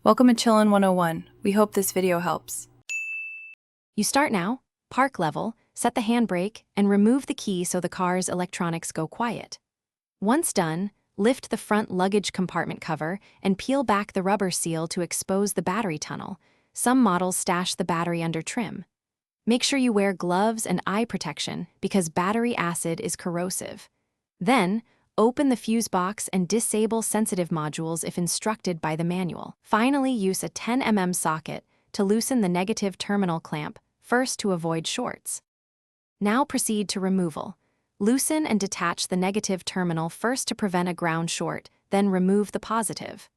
Welcome to Chillin' 101. We hope this video helps. You start now, park level, set the handbrake, and remove the key so the car's electronics go quiet. Once done, lift the front luggage compartment cover and peel back the rubber seal to expose the battery tunnel. Some models stash the battery under trim. Make sure you wear gloves and eye protection because battery acid is corrosive. Then, open the fuse box and disable sensitive modules if instructed by the manual. Finally, use a 10 mm socket to loosen the negative terminal clamp, first to avoid shorts. Now proceed to removal. Loosen and detach the negative terminal first to prevent a ground short, then remove the positive.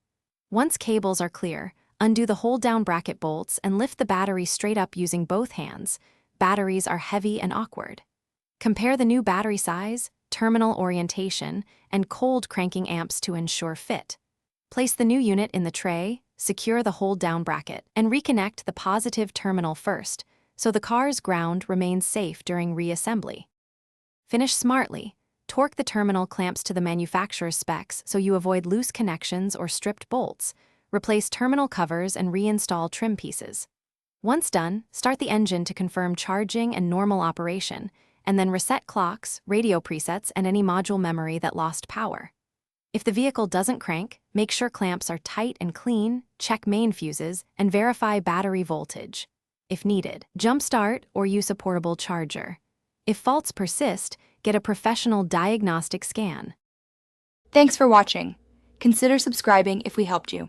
Once cables are clear, undo the hold-down bracket bolts and lift the battery straight up using both hands. Batteries are heavy and awkward. Compare the new battery size, terminal orientation, and cold cranking amps to ensure fit. Place the new unit in the tray, secure the hold-down bracket, and reconnect the positive terminal first, so the car's ground remains safe during reassembly. Finish smartly. Torque the terminal clamps to the manufacturer's specs so you avoid loose connections or stripped bolts. Replace terminal covers and reinstall trim pieces. Once done, start the engine to confirm charging and normal operation, and then reset clocks, radio presets, and any module memory that lost power. If the vehicle doesn't crank, make sure clamps are tight and clean, check main fuses, and verify battery voltage. If needed, jumpstart or use a portable charger. If faults persist, get a professional diagnostic scan. Thanks for watching. Consider subscribing if we helped you.